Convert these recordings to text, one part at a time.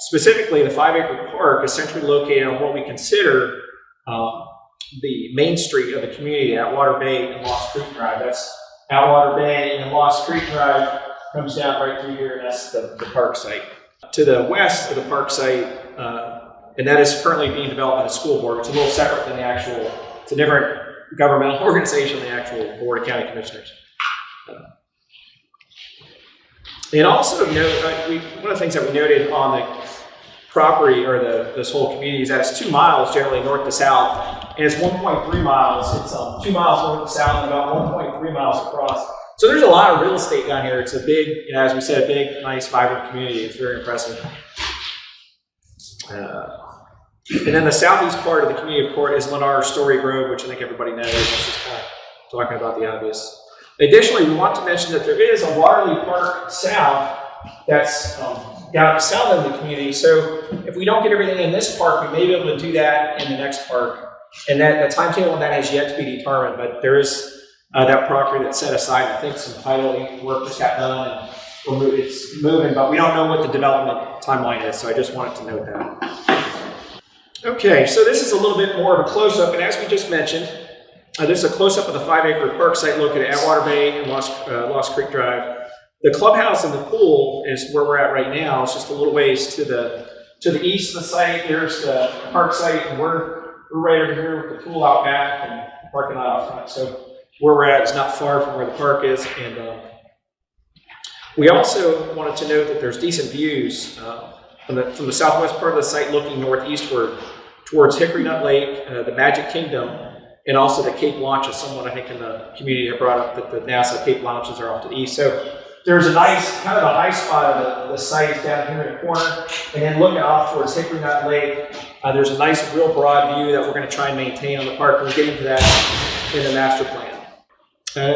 Specifically, the 5-acre park is centrally located on what we consider the main street of the community at Water Bay and Lost Creek Drive. That's at Water Bay, and Lost Creek Drive comes down right through here, and that's the park site. To the west of the park site, and that is currently being developed by the school board. It's a little separate than the actual, it's a different governmental organization than the actual Board of County Commissioners. And also note, one of the things that we noted on the property, or this whole community, is that it's 2 miles generally north to south, and it's 1.3 miles. It's 2 miles north to south and about 1.3 miles across. So there's a lot of real estate down here. It's a big, as we said, a big, nice, vibrant community. It's very impressive. And then the southeast part of the community, of course, is Lennar Story Grove, which I think everybody knows. It's just kind of talking about the obvious. Additionally, we want to mention that there is a Waterleigh Park south that's down the south end of the community. So if we don't get everything in this park, we may be able to do that in the next park. And that the timetable on that has yet to be determined, but there is that property that's set aside. I think some title work just got done, and it's moving, but we don't know what the development timeline is, so I just wanted to note that. Okay, so this is a little bit more of a close-up, and as we just mentioned, this is a close-up of the 5-acre park site located at Water Bay and Lost Creek Drive. The clubhouse and the pool is where we're at right now. It's just a little ways to the east of the site. There's the park site, and we're right over here with the pool out back and the parking lot out front. So where we're at is not far from where the park is, and we also wanted to note that there's decent views from the southwest part of the site looking northeastward towards Hickory Nut Lake, the Magic Kingdom, and also the Cape launches. Someone I think in the community had brought up that the NASA Cape launches are off to the east. So there's a nice, kind of a high spot of the site down here in the corner, and then looking off towards Hickory Nut Lake, there's a nice, real broad view that we're going to try and maintain on the park. We'll get into that in the master plan.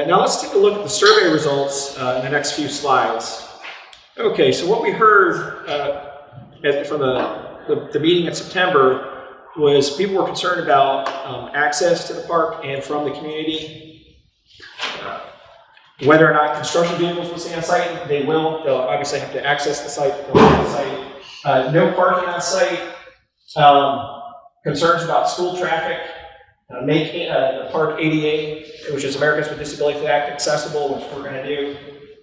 Now let's take a look at the survey results in the next few slides. Okay, so what we heard from the meeting in September was people were concerned about access to the park and from the community. Whether or not construction vehicles will stay on site, they will. They'll obviously have to access the site. No parking on site. Concerns about school traffic. Make the park ADA, which is Americans with Disabilities Act, accessible, which we're going to do.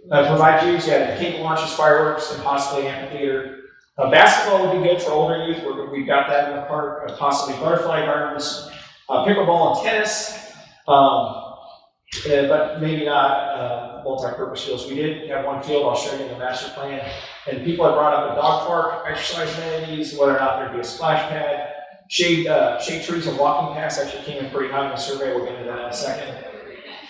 Provide views, the cable launches, fireworks, and possibly amphitheater. Basketball would be good for older youth. We've got that in the park. Possibly butterfly gardens, pickleball and tennis, but maybe not multi-purpose fields. We did have one field I'll show you in the master plan, and people have brought up a dog park, exercise amenities, whether or not there'd be a splash pad. Shade trees and walking paths actually came in pretty high in the survey. We'll get into that in a second.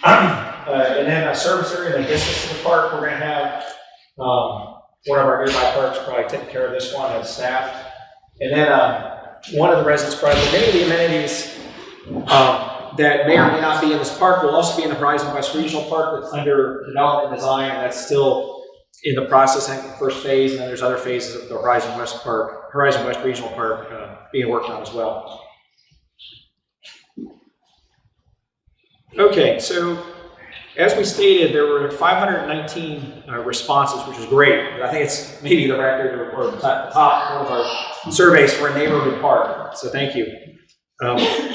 And then a service area and a distance to the park. We're going to have one of our nearby parks probably taking care of this one as staff. And then one of the residents brought up many of the amenities that may or may not be in this park will also be in the Horizon West Regional Park that's under development and design, and that's still in the process, I think, the first phase, and then there's other phases of the Horizon West Regional Park being worked on as well. Okay, so as we stated, there were 519 responses, which is great. I think it's maybe the record or the top one of our surveys for a neighborhood park, so thank you.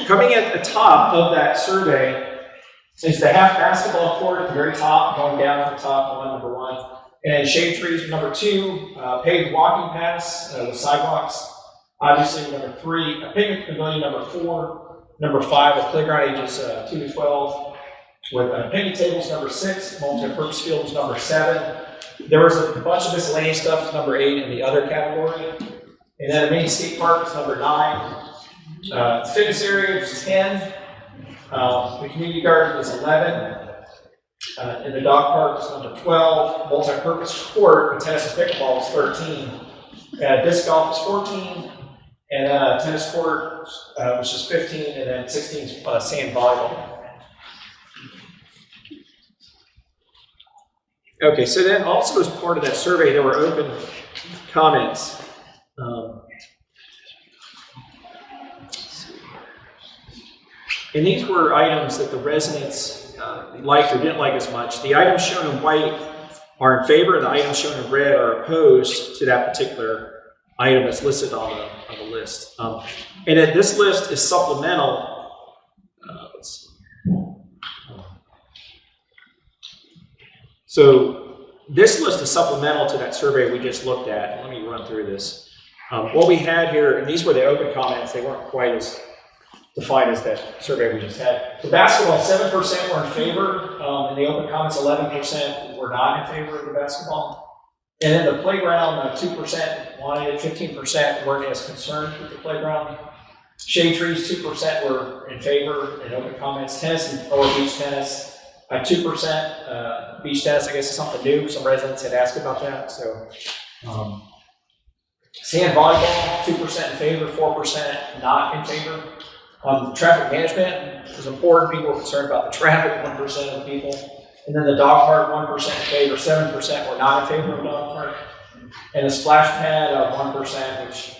Coming at the top of that survey is the half basketball court at the very top, going down from the top, number one. And shade trees, number 2, paved walking paths with sidewalks. Obviously, number 3, a picnic pavilion, number 4. Number 5, a playground ages 2 to 12 with picnic tables, number 6. Multi-purpose fields, number 7. There was a bunch of miscellaneous stuff, number 8 in the other category. And then a main skate park is number 9. The fitness area is 10. The community garden is 11. And the dog park is number 12. Multi-purpose court with tennis and pickleball is 13. Disc golf is 14. And then a tennis court, which is 15. And then 16 is sand volleyball. Okay, so then also as part of that survey, there were open comments. And these were items that the residents liked or didn't like as much. The items shown in white are in favor, and the items shown in red are opposed to that particular item that's listed on the list. And then this list is supplemental. Let's see. So this list is supplemental to that survey we just looked at. Let me run through this. What we had here, and these were the open comments, they weren't quite as defined as that survey we just had. So basketball, 7% were in favor. In the open comments, 11% were not in favor of the basketball. And then the playground, 2% wanted it, 15% weren't as concerned with the playground. Shade trees, 2% were in favor in open comments. Tennis or beach tennis, 2%. Beach tennis, I guess, is something new. Some residents had asked about that. So, sand volleyball, 2% in favor, 4% not in favor. Traffic management was important. People were concerned about the traffic, 1% of the people. And then the dog park, 1% in favor, 7% were not in favor of dog park. And the splash pad, 1%, which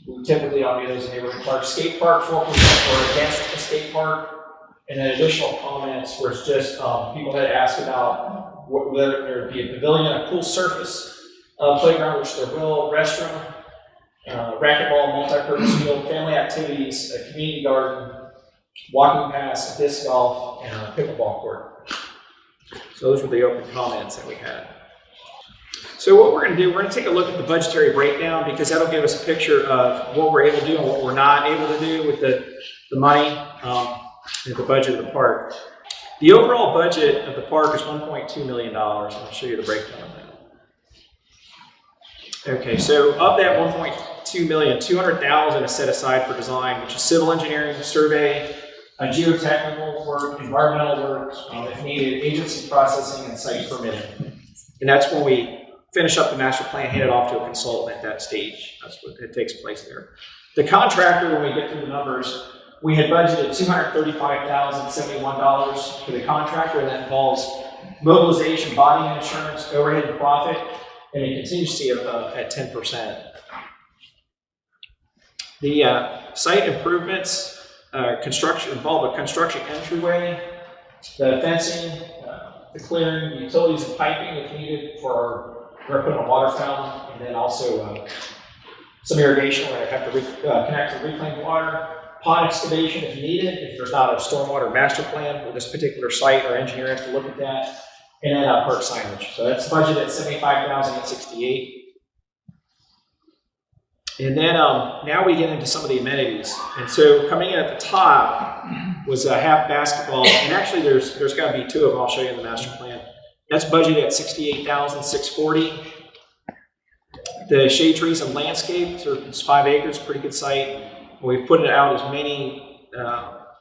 we typically don't do those in neighborhood parks. Skate park, 4% were against the skate park. And then additional comments where it's just people had asked about whether there would be a pavilion, a pool surface playground, which there will, restroom, racquetball, multi-purpose field, family activities, a community garden, walking paths, disc golf, and a pickleball court. So those were the open comments that we had. So what we're going to do, we're going to take a look at the budgetary breakdown because that'll give us a picture of what we're able to do and what we're not able to do with the money and the budget of the park. The overall budget of the park is $1.2 million. I'll show you the breakdown of that. Okay, so of that $1.2 million, $200,000 is set aside for design, which is civil engineering, survey, geotechnical work, environmental work, if needed, agency processing, and site permitting. And that's when we finish up the master plan, hand it off to a consultant at that stage. That's what it takes place there. The contractor, when we get through the numbers, we had budgeted $235,071 for the contractor. That involves mobilization, body insurance, overhead and profit, and a contingency at 10%. The site improvements involve a construction entryway, the fencing, the clearing, the utilities and piping if needed we're putting a water fountain, and then also some irrigation where I have to connect to reclaimed water, pond excavation if needed, if there's not a stormwater master plan for this particular site, our engineer has to look at that, and then park signage. So that's budgeted at $75,868. And then now we get into some of the amenities. And so coming in at the top was a half basketball, and actually there's got to be two of them. I'll show you in the master plan. That's budgeted at $68,640. The shade trees and landscape, so it's 5 acres, pretty good site. We've put it out as many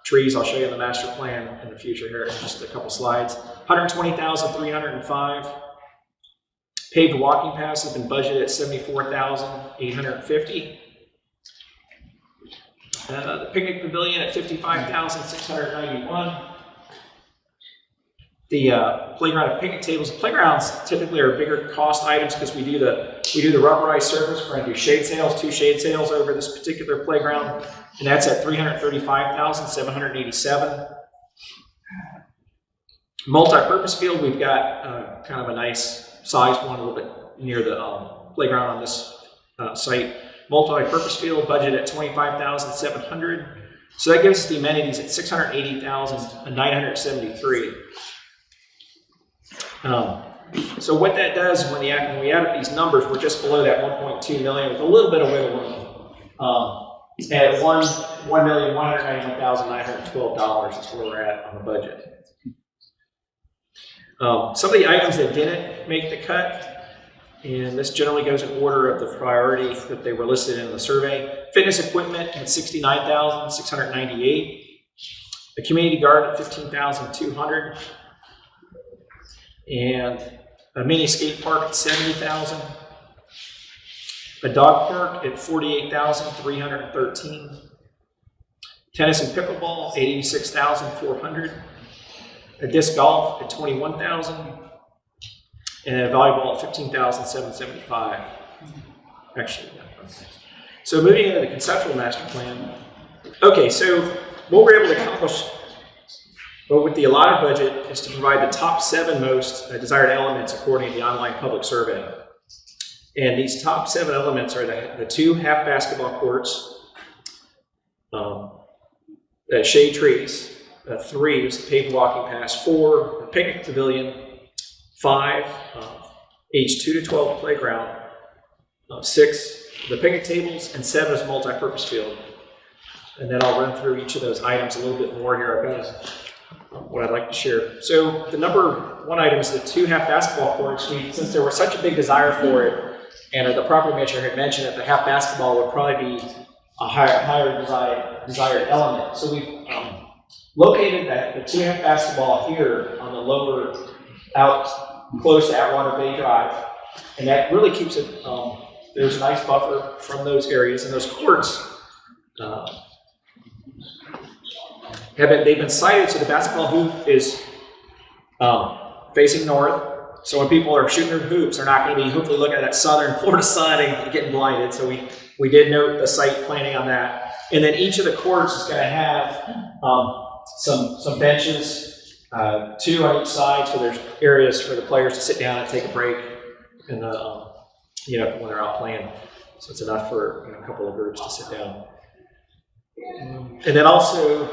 trees. I'll show you in the master plan in the future here in just a couple slides. $120,305. Paved walking paths have been budgeted at $74,850. The picnic pavilion at $55,691. The playground and picnic tables. Playgrounds typically are bigger cost items because we do the rubberized surface. We're going to do shade sails, 2 shade sails over this particular playground, and that's at $335,787. Multi-purpose field, we've got kind of a nice sized one a little bit near the playground on this site. Multi-purpose field budget at $25,700. So that gives us the amenities at $680,973. So what that does when we add up these numbers, we're just below that 1.2 million with a little bit of wiggle room. At $1,191,912 is where we're at on the budget. Some of the items that didn't make the cut, and this generally goes in order of the priority that they were listed in the survey. Fitness equipment at $69,698. The community garden at $15,200. And a mini skate park at $70,000. A dog park at $48,313. Tennis and pickleball, $86,400. A disc golf at $21,000. And a volleyball at $15,775. Actually, yeah. So moving into the conceptual master plan. Okay, so what we're able to accomplish with the allotted budget is to provide the top 7 most desired elements according to the online public survey. And these top 7 elements are the 2 half basketball courts, shade trees, 3 is the paved walking path, 4 the picnic pavilion, 5 age 2 to 12 playground, 6 the picnic tables, and 7 is multi-purpose field. And then I'll run through each of those items a little bit more here. I've got what I'd like to share. So the number 1 item is the 2 half basketball courts. Since there was such a big desire for it, and the property manager had mentioned that the half basketball would probably be a higher desired element. So we've located the 2 half basketball here on the lower, out close to Atwater Bay Drive, and that really keeps it. There's a nice buffer from those areas, and those courts they've been sited so the basketball hoop is facing north. So when people are shooting their hoops, they're not going to be hopefully looking at that southern Florida sun and getting blinded. So we did note the site planning on that. And then each of the courts is going to have some benches, 2 on each side, so there's areas for the players to sit down and take a break, and when they're out playing. So it's enough for a couple of groups to sit down. And then also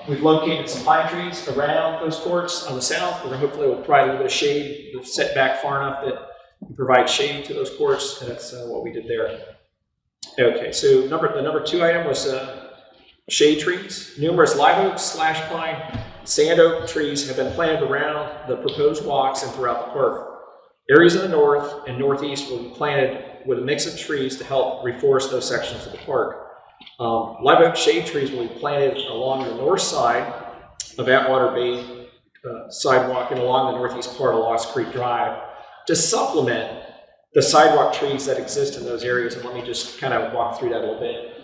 we've located some pine trees around those courts on the south. We're hopefully will provide a little bit of shade. We've set back far enough that we provide shade to those courts, and that's what we did there. Okay, so the number 2 item was shade trees. Numerous live oak, slash pine, sand oak trees have been planted around the proposed walks and throughout the park. Areas in the north and northeast will be planted with a mix of trees to help reforest those sections of the park. Live oak shade trees will be planted along the north side of Atwater Bay sidewalk and along the northeast part of Lost Creek Drive to supplement the sidewalk trees that exist in those areas. And let me just kind of walk through that a little bit.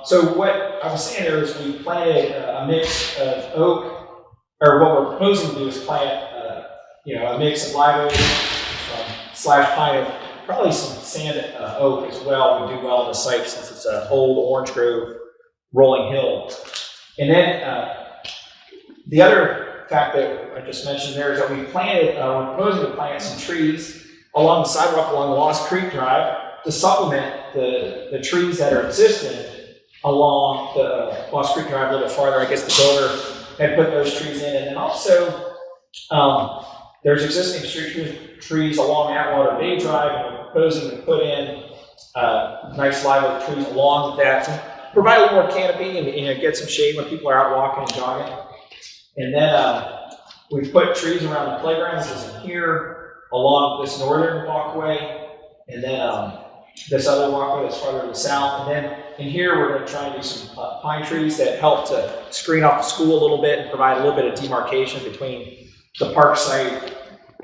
So what I was saying there is we planted a mix of oak, or what we're proposing to do is plant a mix of live oak slash pine, and probably some sand oak as well would do well on the site since it's an old orange grove rolling hill. And then the other fact that I just mentioned there is that we're proposing to plant some trees along the sidewalk along Lost Creek Drive to supplement the trees that are existing along the Lost Creek Drive a little bit farther. I guess the builder had put those trees in. And then also there's existing street trees along Atwater Bay Drive, and we're proposing to put in nice live oak trees along that to provide a little more canopy and get some shade when people are out walking and jogging. And then we've put trees around the playground, which is in here, along this northern walkway, and then this other walkway that's farther to the south. And then in here, we're going to try and do some pine trees that help to screen off the school a little bit and provide a little bit of demarcation between the park site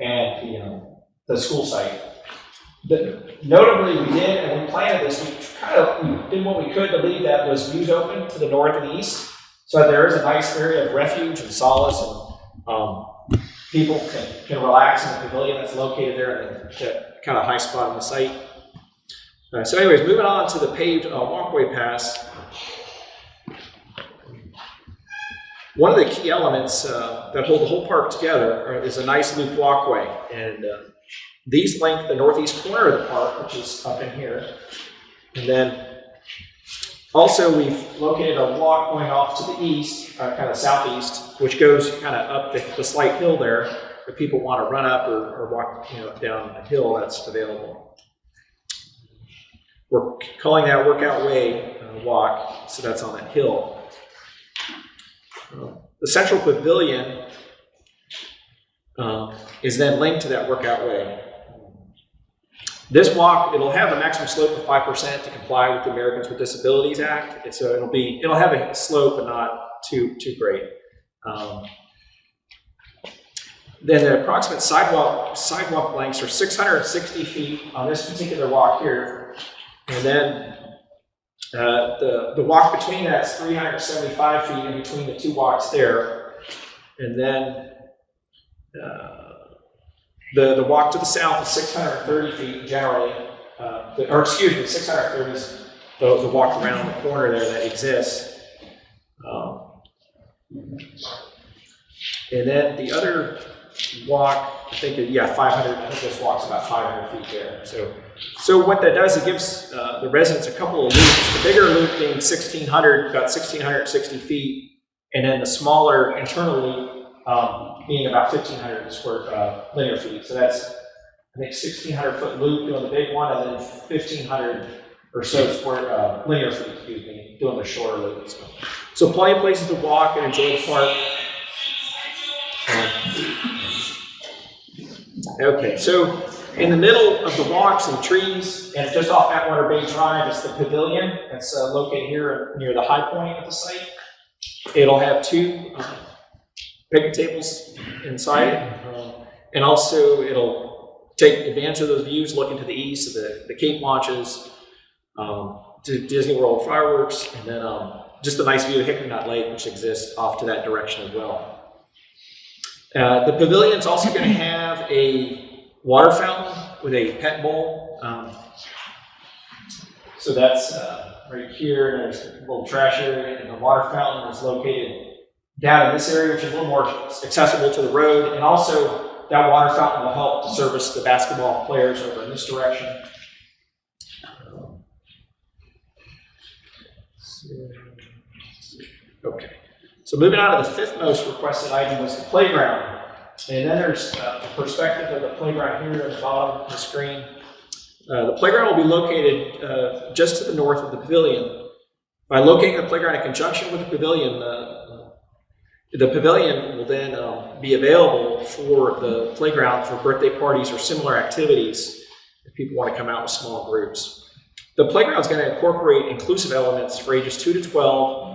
and the school site. Notably, we did, and we planted this, we did what we could to leave those views open to the north and east. So there is a nice area of refuge and solace, and people can relax in the pavilion that's located there in the kind of high spot on the site. So anyways, moving on to the paved walkway paths. One of the key elements that hold the whole park together is a nice loop walkway, and these link the northeast corner of the park, which is up in here. And then also we've located a walk going off to the east, kind of southeast, which goes kind of up the slight hill there. If people want to run up or walk down the hill, that's available. We're calling that Workout Way walk, so that's on that hill. The central pavilion is then linked to that Workout Way. This walk, it'll have a maximum slope of 5% to comply with the Americans with Disabilities Act. And so it'll have a slope, but not too great. Then the approximate sidewalk lengths are 660 feet on this particular walk here. And then the walk between that's 375 feet in between the 2 walks there. And then the walk to the south is 630 feet generally, 630 is the walk around the corner there that exists. And then the other walk, I think, yeah, 500, I think this walk's about 500 feet there. So what that does, it gives the residents a couple of loops. The bigger loop being 1,600, about 1,660 feet, and then the smaller internal loop being about 1,500 square linear feet. So that's, I think, 1,600 foot loop doing the big one, and then 1,500 or so square linear feet, excuse me, doing the shorter loop. So plenty of places to walk and enjoy the park. Okay, so in the middle of the walks and trees, and just off Atwater Bay Drive, is the pavilion. That's located here near the high point of the site. It'll have 2 picnic tables inside it, and also it'll take advantage of those views, looking to the east of the Cape launches, to Disney World fireworks, and then just a nice view of Hickory Nut Lake, which exists off to that direction as well. The pavilion's also going to have a water fountain with a pet bowl. So that's right here. There's a little trash area, and the water fountain is located down in this area, which is a little more accessible to the road. And also, that water fountain will help to service the basketball players over in this direction. Okay. So moving on to the 5th most requested item was the playground. And then there's the perspective of the playground here at the bottom of the screen. The playground will be located just to the north of the pavilion. By locating the playground in conjunction with the pavilion will then be available for the playground for birthday parties or similar activities if people want to come out with small groups. The playground is going to incorporate inclusive elements for ages 2 to 12,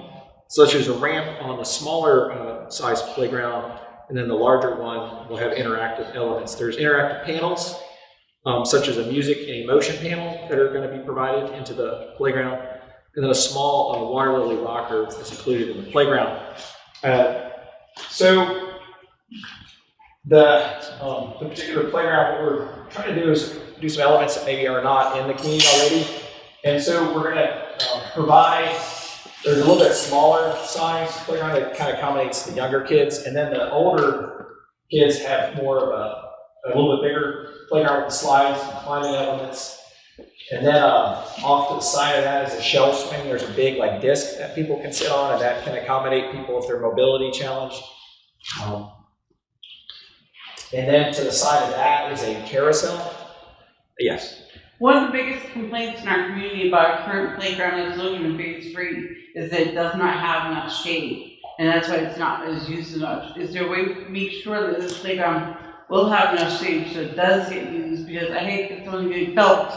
such as a ramp on the smaller size playground, and then the larger one will have interactive elements. There's interactive panels, such as a music and emotion panel that are going to be provided into the playground, and then a small Waterleigh rocker that's included in the playground. So the particular playground, what we're trying to do is do some elements that maybe are not in the community already. And so we're going to provide, there's a little bit smaller size playground that kind of accommodates the younger kids, and then the older kids have more of a little bit bigger playground with the slides and climbing elements. And then off to the side of that is a shelf swing. There's a big disc that people can sit on, and that can accommodate people if they're mobility challenged. And then to the side of that is a carousel. Yes. One of the biggest complaints in our community about our current playground is located in Phase 3 is that it does not have enough shade, and that's why it's not as used as much. Is there a way to make sure that this playground will have enough shade so it does get used? Because I hate that it's only being built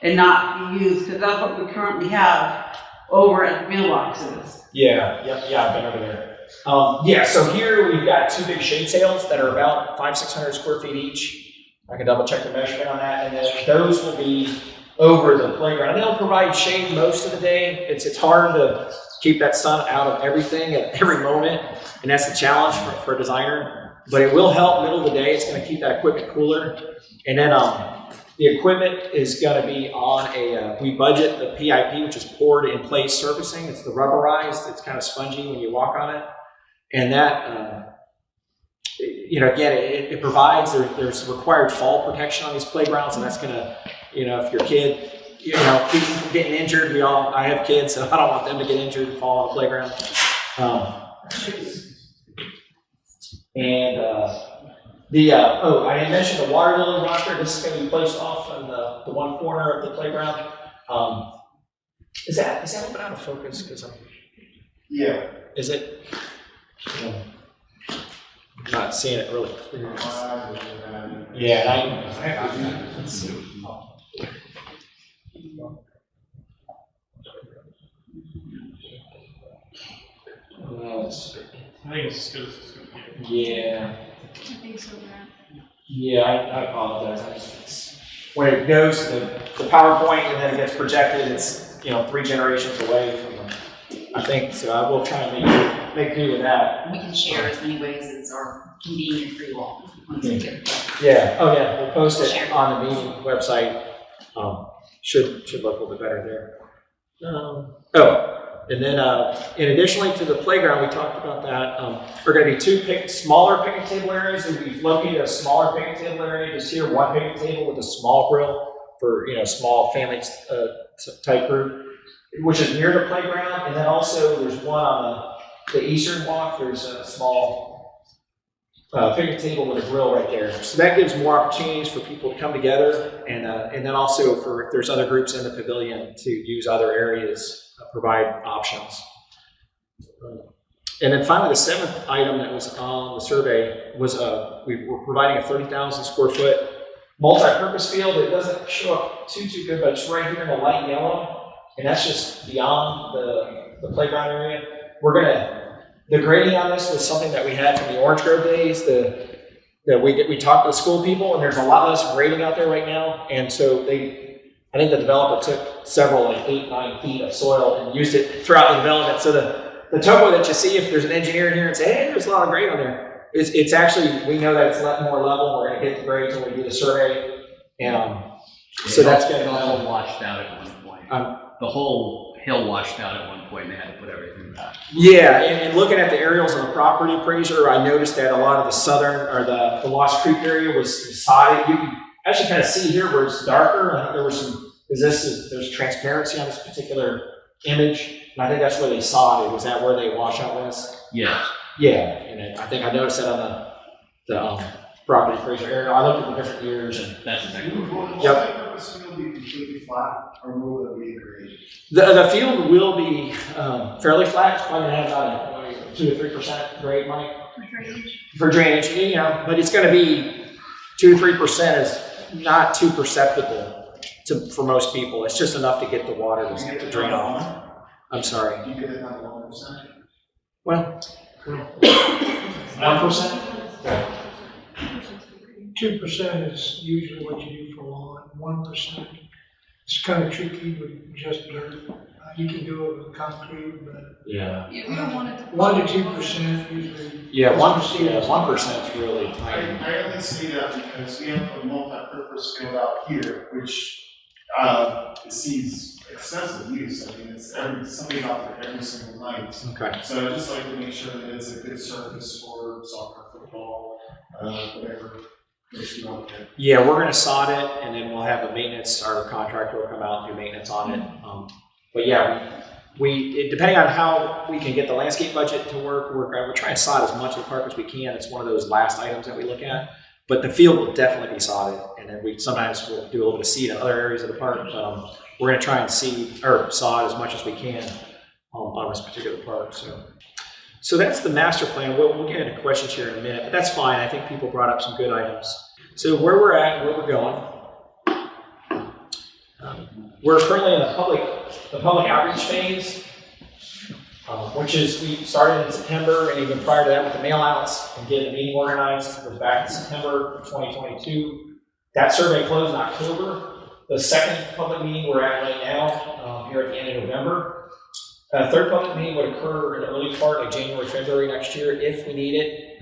and not be used, because that's what we currently have over at the mailboxes. Yeah, I've been over there. Yeah, so here we've got 2 big shade sails that are about 500-600 square feet each. I can double check the measurement on that, and then those will be over the playground. And they'll provide shade most of the day. It's hard to keep that sun out of everything at every moment, and that's the challenge for a designer. But it will help middle of the day. It's going to keep that equipment cooler. And then the equipment is going to be on we budget the PIP, which is poured in place surfacing. It's the rubberized. It's kind of spongy when you walk on it. And that, again, it provides, there's required fall protection on these playgrounds, and that's going to, if your kid, keep them from getting injured. I have kids, so I don't want them to get injured and fall on the playground. I mentioned the Waterleigh rocker. This is going to be placed off in the one corner of the playground. Is that a little bit out of focus? Yeah. Is it? I'm not seeing it really clear. Yeah, let's see. I think it's as good as it's going to be. Yeah. I think so, Brad. Yeah, I apologize. When it goes to the PowerPoint and then it gets projected, it's 3 generations away from them, I think. So I will try and make do with that. We can share as many ways as are convenient for you all. Yeah. Oh yeah. We'll post it on the meeting website. Should look a little bit better there. And then, in additionally to the playground, we talked about that. There are going to be two smaller picnic table areas, and we've located a smaller picnic table area just here, one picnic table with a small grill for small family type group, which is near the playground. And then also there's one on the eastern walk. There's a small picnic table with a grill right there. So that gives more opportunities for people to come together, and then also for if there's other groups in the pavilion to use other areas. Provide options. And then finally, the seventh item that was on the survey was we were providing a 30,000 square foot multi-purpose field. It doesn't show up too good, but it's right here in the light yellow, and that's just beyond the playground area. The grading on this was something that we had from the Orange Grove days. We talked to the school people, and there's a lot less grading out there right now, and so I think the developer took several, like 8-9 feet of soil and used it throughout the development. So the topo that you see, if there's an engineer in here and say, hey, there's a lot of grade on there, it's actually, we know that it's more level. We're going to get the grades when we do the survey. And so that's going to all washed out at one point. The whole hill washed out at one point, and they had to put everything back. Yeah, and looking at the aerials on the property appraiser, I noticed that a lot of the southern, or the Lost Creek area was sodded. You can actually kind of see here where it's darker. I think there was there's transparency on this particular image, and I think that's where they sodded. Was that where they washout was? Yeah. Yeah, and I think I noticed that on the property appraiser area. I looked at the different years, and That's exactly what yep. Will be completely flat, or will it be graded? The field will be fairly flat. It's probably going to have about a 2 to 3% grade, Mike, for drainage. But it's going to be 2 to 3% is not too perceptible for most people. It's just enough to get the water to drain off. I'm sorry. You get it down to 1%? Well, 1%? 2% is usually what you do for lawn. 1%. It's kind of tricky with just dirt. You can do it with concrete, but Yeah. Yeah, we don't want it to. 1 to 2% usually. Yeah, 1% is really I tiny. only say that because we have a multi-purpose field out here, which it sees excessive use. I mean, it's somebody's out there every single night. Okay. So I just like to make sure that it's a good surface for soccer, football, whatever. Yeah, we're going to sod it, and then we'll have the maintenance. Our contractor will come out and do maintenance on it. But yeah, depending on how we can get the landscape budget to work, we're trying to sod as much of the park as we can. It's one of those last items that we look at. But the field will definitely be sodded, and then sometimes we'll do a little bit of seed in other areas of the park. But we're going to try and sod as much as we can on this particular park. So that's the master plan. We'll get into questions here in a minute, but that's fine. I think people brought up some good items. So where we're at and where we're going. We're currently in the public outreach phase, which is we started in September, and even prior to that with the mail outs and getting the meeting organized. It was back in September 2022. That survey closed in October. The second public meeting we're at right now, here at the end of November. Third public meeting would occur in the early part of January, February next year if we need it.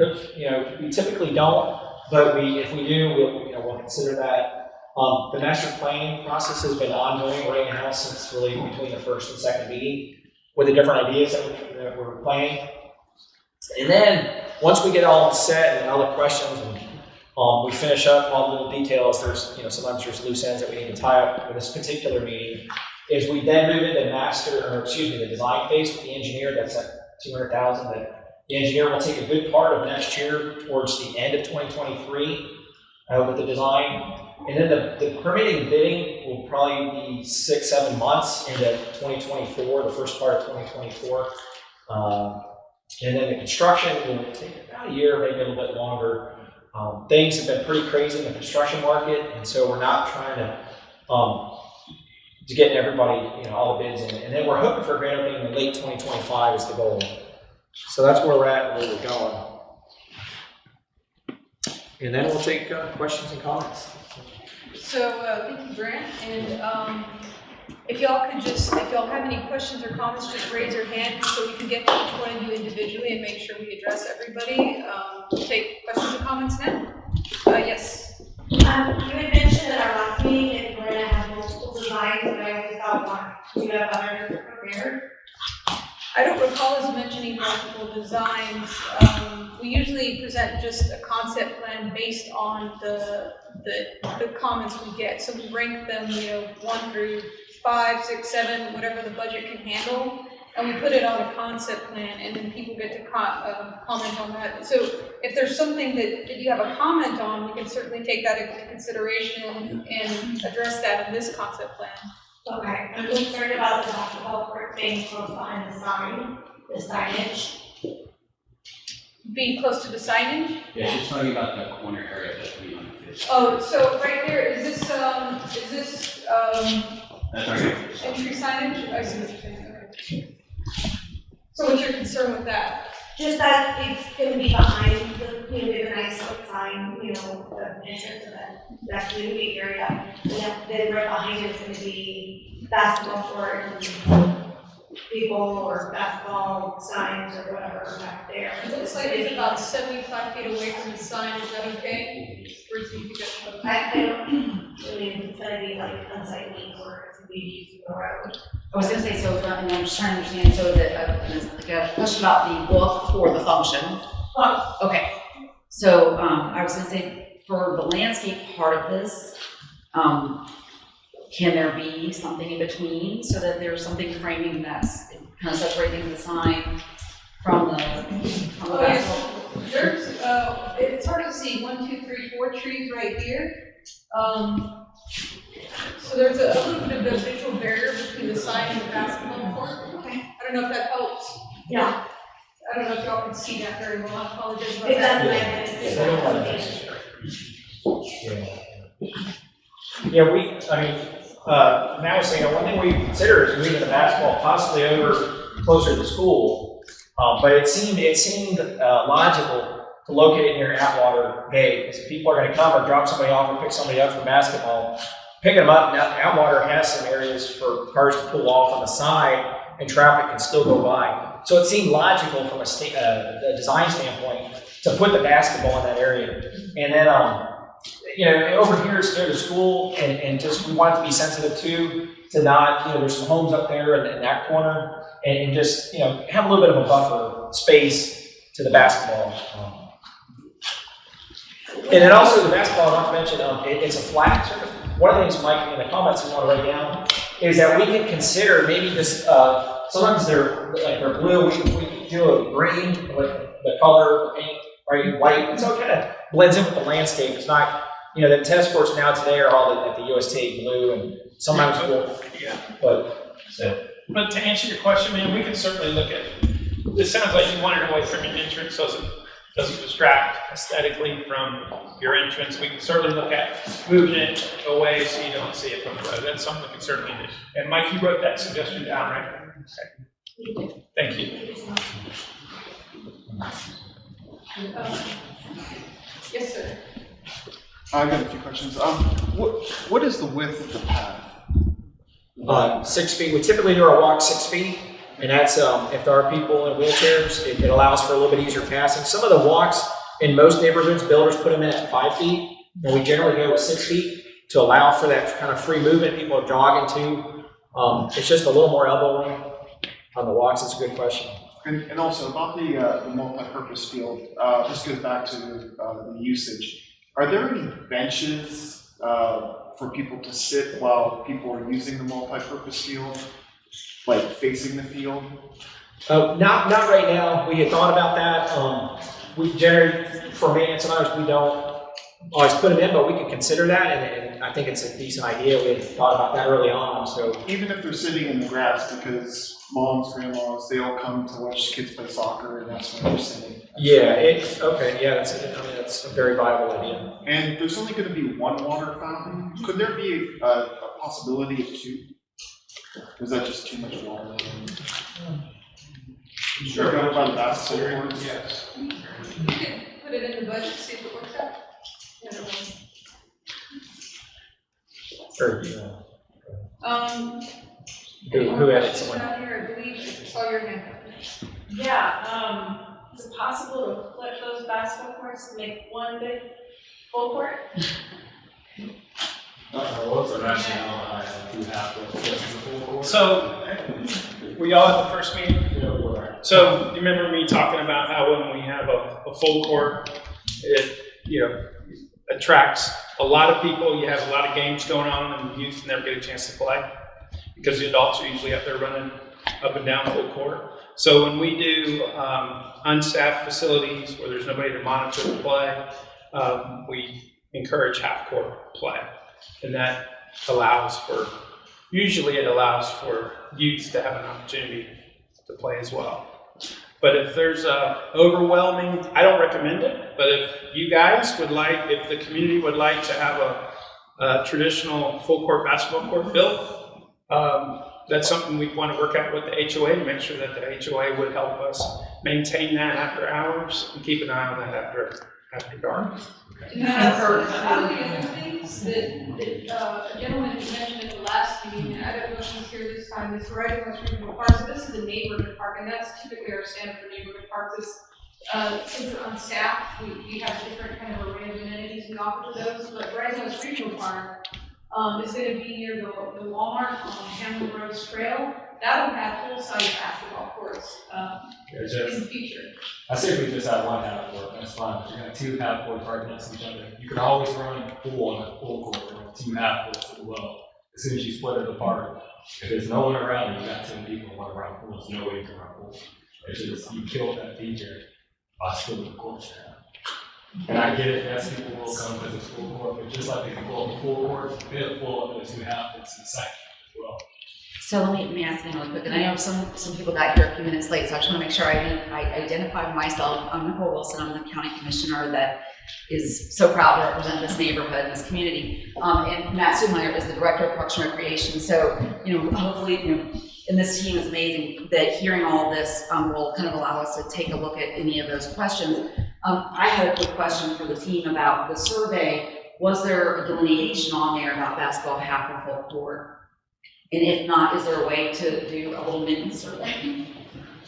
We typically don't, but if we do, we'll consider that. The master planning process has been ongoing right now since really between the first and second meeting with the different ideas that we're planning. And then once we get all set and all the questions and we finish up all the little details, sometimes there's loose ends that we need to tie up with this particular meeting. Is we then move into the design phase with the engineer. That's at $200,000. That the engineer will take a good part of next year towards the end of 2023 with the design. And then the permitting and bidding will probably be 6-7 months into 2024, the first part of 2024. And then the construction will take about a year, maybe a little bit longer. Things have been pretty crazy in the construction market, and so we're not trying to get everybody, all the bids in. And then we're hoping for a grand opening in late 2025 is the goal. So that's where we're at and where we're going. And then we'll take questions and comments. So, thank you, Grant, and if y'all have any questions or comments, just raise your hand so we can get to each one of you individually and make sure we address everybody. We'll take questions or comments now. Yes. You had mentioned at our last meeting that we're going to have multiple designs, but I only saw one. Do you have others prepared? I don't recall us mentioning multiple designs. We usually present just a concept plan based on the comments we get. So we rank them, 1 through 5, 6, 7, whatever the budget can handle. And we put it on a concept plan, and then people get to comment on that. So if there's something that you have a comment on, we can certainly take that into consideration and address that in this concept plan. Okay, I'm concerned about the basketball court being close behind the signage. Be close to the signage? Yeah, she's talking about the corner area that we want to fish. Oh, so right there, is this That's our entry signage? I see what you're saying, okay. So what's your concern with that? Just that it's gonna be behind the nice like sign, the entrance of that community area. And then right behind it's gonna be basketball court and people or basketball signs or whatever back there. It looks like it's about 75 feet away from the sign, is that okay? Or do you think that's okay? I don't, it's gonna be like unsightly or it's gonna be used the road. I was gonna say, so, and I'm just trying to understand, so that, there's like a question about the book for the function. Oh. Okay, so, I was gonna say, for the landscape part of this, can there be something in between so that there's something framing that's kind of separating the sign from the basketball? Yes, there's, it's hard to see, 1, 2, 3, 4 trees right here. So there's a little bit of a visual barrier between the sign and the basketball court. Okay. I don't know if that helps. Yeah. I don't know if y'all can see that very well, I apologize about It that. Now we're saying, one thing we consider is moving the basketball possibly over closer to the school. But it seemed logical to locate it near Atwater Gate, because if people are gonna come or drop somebody off or pick somebody up for basketball, picking them up, now Atwater has some areas for cars to pull off on the side and traffic can still go by. So it seemed logical from a design standpoint to put the basketball in that area. And then, over here is near the school, and just we want it to be sensitive to not, there's some homes up there in that corner, and just, have a little bit of a buffer space to the basketball. And then also the basketball, not to mention, it's a flat surface. One of the things, Mike, in the comments we want to write down is that we can consider maybe this, sometimes they're blue, we can do a green with the color, the paint, right, white, and so it kind of blends in with the landscape. It's not, the tennis courts now today are all at the UST blue, and sometimes we'll, but to answer your question, man, we can certainly look at, it sounds like you want it away from your entrance, so it doesn't distract aesthetically from your entrance. We can certainly look at moving it away so you don't see it from the road. That's something we can certainly do. And Mike, you wrote that suggestion down, right? Okay. Thank you. Yes, sir. I've got a few questions. What is the width of the path? 6 feet. We typically do our walk 6 feet, and that's if there are people in wheelchairs, it allows for a little bit easier passing. Some of the walks in most neighborhoods, builders put them in at 5 feet, and we generally go with 6 feet to allow for that kind of free movement. People are jogging too. It's just a little more elbow room on the walks. It's a good question. And also about the multi-purpose field, this goes back to the usage. Are there any benches for people to sit while people are using the multi-purpose field, like facing the field? Not right now. We had thought about that. We generally, for maintenance and others, we don't always put them in, but we could consider that, and I think it's a decent idea. We had thought about that early on. So even if they're sitting in the grass, because moms, grandmas, they all come to watch kids play soccer, and that's when they're sitting. yeah, okay. Yeah, that's a very viable idea. And there's only going to be one water fountain. Could there be a possibility of two? Is that just too much water? Sure. Go by the basketball courts? Yes. You can put it in the budget, see if it works out. Sure. Who had it? Someone. Down here, I believe, I saw your hand. Yeah, is it possible to flip those basketball courts and make one big full court? What's the rationale behind you have to? So, were y'all at the first meeting? So you remember me talking about how when we have a full court, it, attracts a lot of people. You have a lot of games going on, and the youth never get a chance to play because the adults are usually up there running up and down full court. So when we do unstaffed facilities where there's nobody to monitor the play, we encourage half court play, and that usually it allows for youth to have an opportunity to play as well. But if there's overwhelming, I don't recommend it, but if you guys would like, if the community would like to have a traditional full court basketball court built, that's something we'd want to work out with the HOA to make sure that the HOA would help us maintain that after hours and keep an eye on that after dark. One of the other things that a gentleman mentioned at the last meeting, I don't know if he's here this time, is right in West Regional Park. So this is a neighborhood park, and that's typically our standard for neighborhood parks. Since we're unstaffed, we have different kind of array of amenities we offer to those. But right in West Regional Park is going to be near the Walmart on Hamlin Roads Trail. That'll have full-size basketball courts in the future. I say we just have one half court, that's fine, but you're gonna have two half court parking next to each other. You could always run full on a full court, or two half courts as well. As soon as you split it apart, if there's no one around, you got 10 people want to run full, there's no way you can run full. It's just, you killed that feature by splitting the courts down. And I get it, yes, people will come because it's full court, but just like they can pull up the full court, they'll pull up the two half courts in the second as well. So let me ask you really quick, and I know some people got here a few minutes late, so I just want to make sure I identify myself. I'm Nicole Wilson, I'm the county commissioner that is so proud to represent this neighborhood and this community. And Matt Sumeyer is the director of Parks and Recreation. So, hopefully, and this team is amazing that hearing all of this will kind of allow us to take a look at any of those questions. I had a quick question for the team about the survey. Was there a delineation on there about basketball half and full court? And if not, is there a way to do a little mini survey?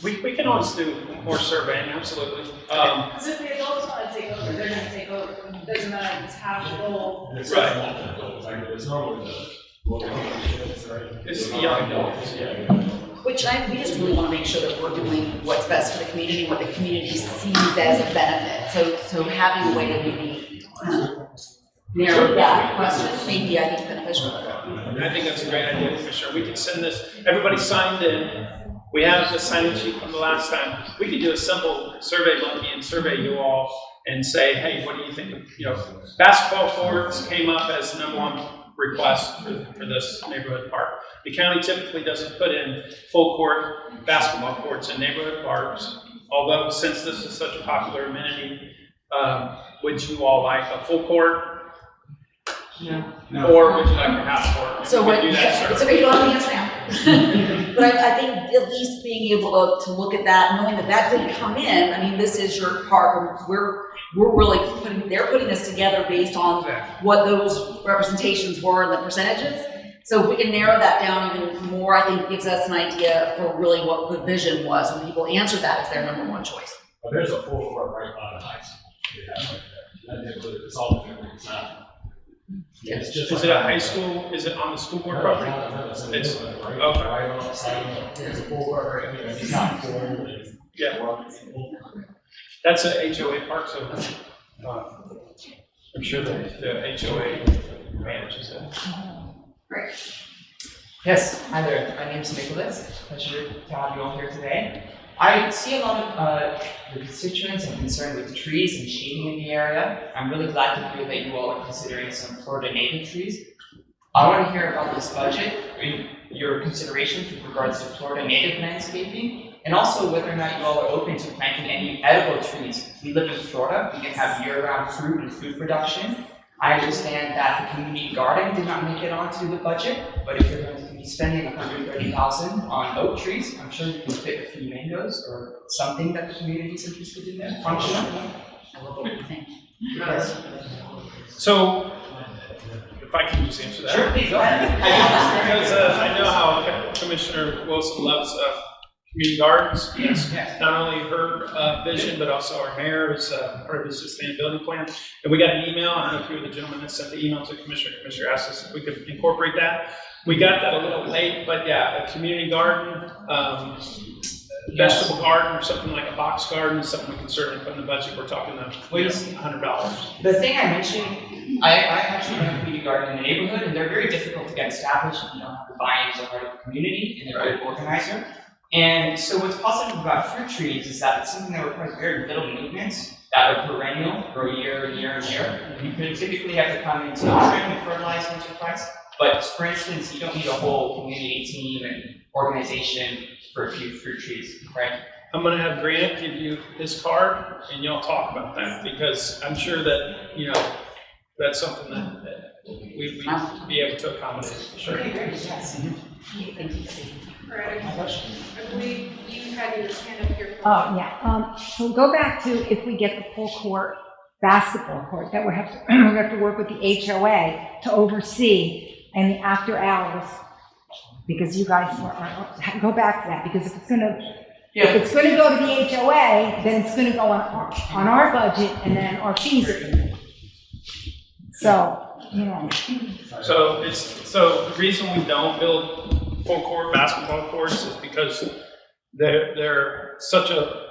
We can always do more surveying, absolutely. So if the adults want to take over, they're going to take over. It doesn't matter if it's half full. Right. It's normally It's the young adults, yeah. Which we just really want to make sure that we're doing what's best for the community, what the community sees as a benefit. So having a way to maybe narrow that question may be, I think, beneficial. I think that's a great idea, for sure. We can send this, everybody signed in. We have the sign-in sheet from the last time. We could do a simple survey monkey and survey you all and say, hey, what do you think of, basketball courts came up as the #1 request for this neighborhood park. The county typically doesn't put in full court basketball courts in neighborhood parks, although since this is such a popular amenity, would you all like a full court? No. Or would you like a half court? So what, it's a great answer now. But I think at least being able to look at that, knowing that didn't come in, I mean, this is your park, and we're really they're putting this together based on what those representations were and the percentages. So if we can narrow that down even more, I think it gives us an idea for really what the vision was when people answer that as their #1 choice. But there's a full court right by the high school. It's all different, it's not. Yeah. It's just Is it a high school? Is it on the school board property? It's right okay. on the side. There's a full court right here. It's not full. Yeah. That's a HOA park, so I'm sure the HOA manages it. Right. Yes, hi there. My name is Nicholas. Pleasure to have you all here today. I see a lot of the constituents and concerned with trees and shading in the area. I'm really glad to hear that you all are considering some Florida native trees. I want to hear about this budget, your considerations with regards to Florida native landscaping, and also whether or not you all are open to planting any edible trees. We live in Florida, we can have year-round fruit and food production. I understand that the community garden did not make it onto the budget, but if you're going to be spending $130,000 on oak trees, I'm sure you can fit a few mangoes or something that the community is interested in there, functional. Yes. So, if I can just answer that. Sure, please, go ahead. Because I know how Commissioner Wilson loves community gardens. Yes. Not only her vision, but also our mayor is part of his sustainability plan. And we got an email. I don't know if you were the gentleman that sent the email to Commissioner. Commissioner asked us if we could incorporate that. We got that a little late, but yeah, a community garden. vegetable garden or something like a box garden is something we can certainly put in the budget. We're talking $100. The thing I mentioned, I actually run a community garden in the neighborhood, and they're very difficult to get established if you don't have the buy-ins of the community and they're a good organizer. And so what's positive about fruit trees is that it's something that requires very little maintenance, that are perennial, grow year and year and year. You can typically have to come into trim and fertilize once or twice, but for instance, you don't need a whole community team and organization for a few fruit trees, right? I'm gonna have Grant give you his card and y'all talk about that, because I'm sure that, you know, that's something that we'd be able to accommodate, sure. Yes. All right, I believe you had your hand up here. Oh, yeah. So go back to if we get the full court basketball court, that we have to work with the HOA to oversee and the after hours, because you guys go back to that, because if it's gonna go to the HOA, then it's gonna go on our budget, and then our fees are gonna go. So, you know. So the reason we don't build full court basketball courts is because they're such a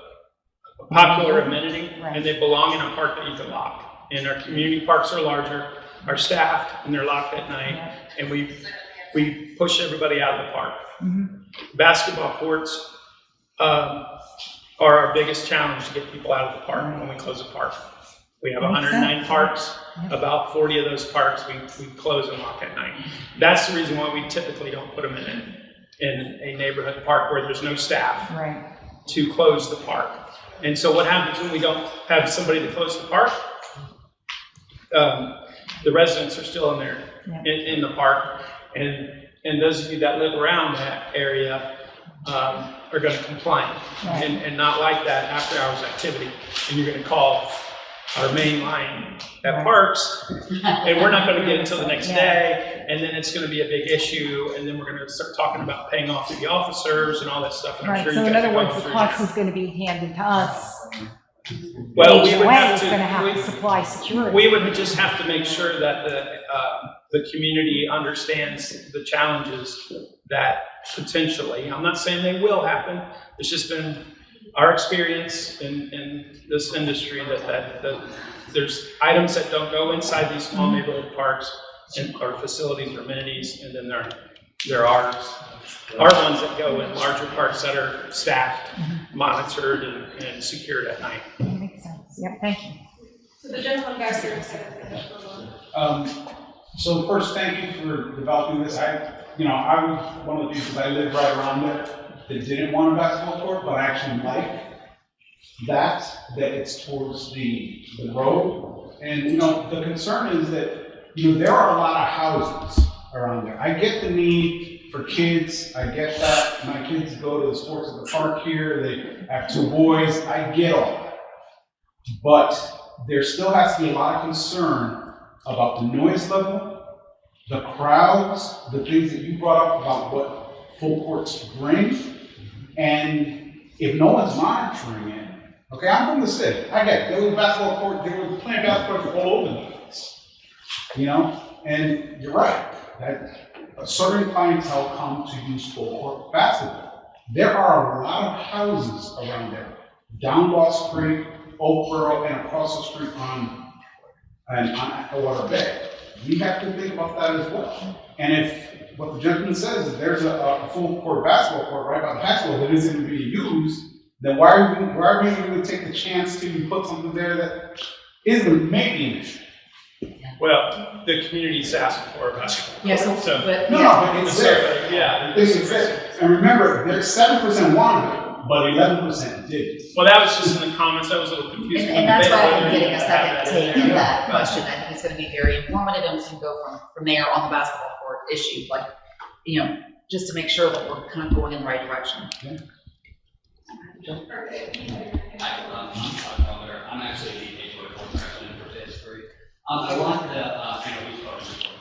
popular amenity, and they belong in a park that you can lock. And our community parks are larger, are staffed, and they're locked at night, and we push everybody out of the park. Basketball courts are our biggest challenge to get people out of the park when we close a park. We have 109 parks. About 40 of those parks we close and lock at night. That's the reason why we typically don't put them in a neighborhood park where there's no staff to close the park. And so what happens when we don't have somebody to close the park? The residents are still in there in the park, and those of you that live around that area are going to complain and not like that after hours activity, and you're going to call our main line at Parks, and we're not going to get it until the next day, and then it's going to be a big issue, and then we're going to start talking about paying off the officers and all that stuff. And I'm sure So you in guys other are words, going the through cost that. is gonna be handed to us. Well, The we would HOA have is gonna have to to. supply security. We would just have to make sure that the community understands the challenges that potentially, I'm not saying they will happen, it's just been our experience in this industry that there's items that don't go inside these small neighborhood parks or facilities or amenities, and then there are ones that go in larger parks that are staffed, monitored, and secured at night. That makes sense. Yep, thank you. So the gentleman back there said. So first, thank you for developing this. I was one of the people, I lived right around there, that didn't want a basketball court, but I actually like that it's towards the road. And, the concern is that, there are a lot of houses around there. I get the need for kids. I get that. My kids go to the sports at the park here. They have 2 boys. I get all that. But there still has to be a lot of concern about the noise level, the crowds, the things that you brought up about what full courts bring. And if no one's monitoring it, okay, I'm from the city. I get it. There was a basketball court, they were playing basketball courts all over the place. And you're right, that a certain clientele come to use full court basketball. There are a lot of houses around there, down Lost Creek, Oakboro, and across the street on Atwater Bay. We have to think about that as well. And if what the gentleman says is there's a full court basketball court right by the high school that isn't going to be used, then why are we going to take the chance to put something there that is going to make the issue? Well, the community's asking for a basketball. Yeah, court, but it's there. Yeah. It's there. And remember, there's 7% wanted it, but 11% didn't. Well, that was just in the comments. That was a little confusing. And that's why I'm Whether getting you a have second take in on there. that question. I think it's gonna be very informative, and we can go from there on the basketball court issue, but, just to make sure that we're kind of going in the right direction. I'm actually the HOA board president for phase 3. I wanted to, I know we've spoken before.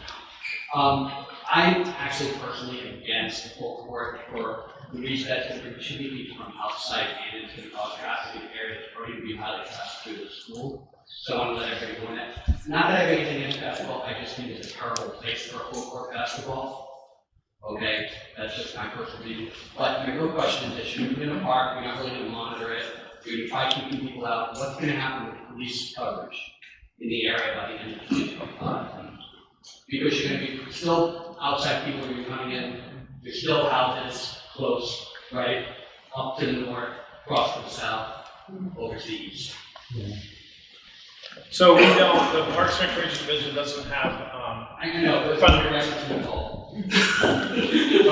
I'm actually personally against the full court for the reason that it's going to should be from outside and it's going to cause traffic in the area that's already being highly trafficked through the school. So I want to let everybody know that. Not that I have anything against basketball, I just think it's a terrible place for a full court basketball. Okay, that's just my personal opinion. But my real question is this, you're in a park, you're not really gonna monitor it, you're gonna try keeping people out, what's gonna happen with police coverage in the area by the end of 2025? Because you're gonna be still outside people who are coming in, there's still houses close, right? Up to the north, across to the south, over to the east. So we don't, the Parks and Recreation Division doesn't have, I know, but funding.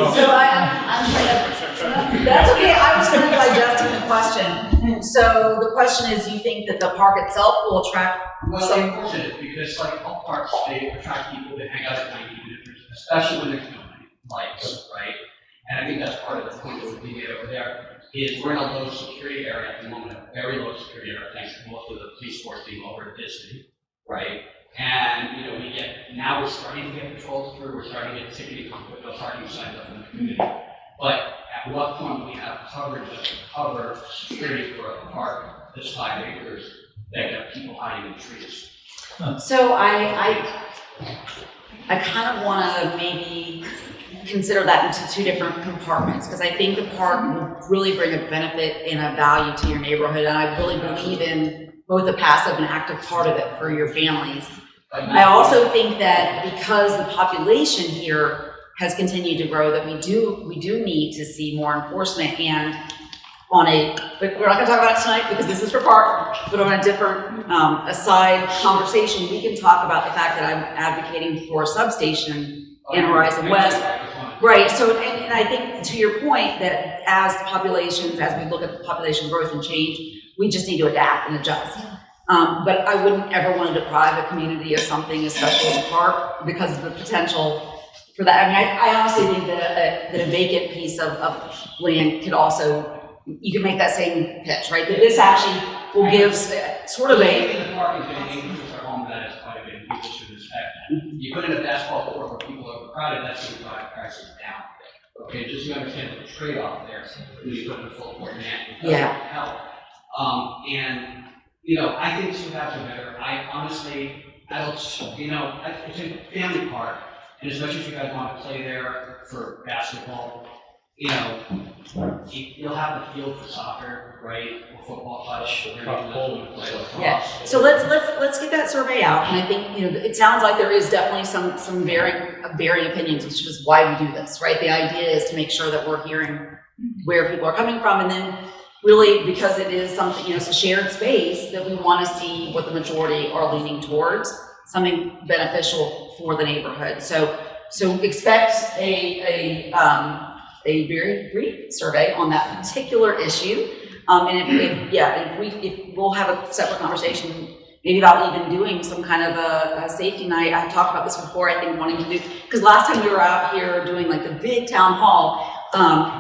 So I'm trying to, that's okay, I was kind of digesting the question. So the question is, do you think that the park itself will attract Well, some? of course it is, because like all parks, they attract people to hang out at night, especially when there's no lights, right? And I think that's part of the point that we're being over there, is we're in a low security area at the moment, a very low security area, thanks to most of the police force being over at Disney, right? And, you know, now we're starting to get patrols through, we're starting to get ticketing, put those parking signs up in the community. But at what point do we have coverage that can cover security for a park that's 5 acres that got people hiding in trees? So I kind of want to maybe consider that into two different compartments, because I think the park will really bring a benefit and a value to your neighborhood, and I really believe in both a passive and active part of it for your families. I also think that because the population here has continued to grow, that we do need to see more enforcement, and but we're not gonna talk about it tonight because this is for park, but on a different aside conversation, we can talk about the fact that I'm advocating for a substation in Horizon West. Right, so, and I think to your point that as we look at population growth and change, we just need to adapt and adjust. But I wouldn't ever want to deprive a community of something, especially the park, because of the potential for that. I mean, I honestly think that a vacant piece of land could also, you can make that same pitch, right? That this actually will give sort of a. The park is going to increase our home, that is quite a bit, people should respect that. You put in a basketball court where people are overcrowded, that's going to drive prices down. Okay, just so you understand the trade-off there, when you put in a full court net, it doesn't help. And, you know, I think two halves are better. I honestly, it's a family park, and as much as you guys want to play there for basketball, you know, you'll have the field for soccer, right, or football, touch, or yeah. So let's get that survey out, and I think, you know, it sounds like there is definitely some varying opinions, which is why we do this, right? The idea is to make sure that we're hearing where people are coming from, and then really, because it is something, you know, it's a shared space, that we want to see what the majority are leaning towards, something beneficial for the neighborhood. So expect a very brief survey on that particular issue. And if we'll have a separate conversation, maybe about even doing some kind of a safety night. I've talked about this before, I think, wanting to do, because last time we were out here doing like the big town hall,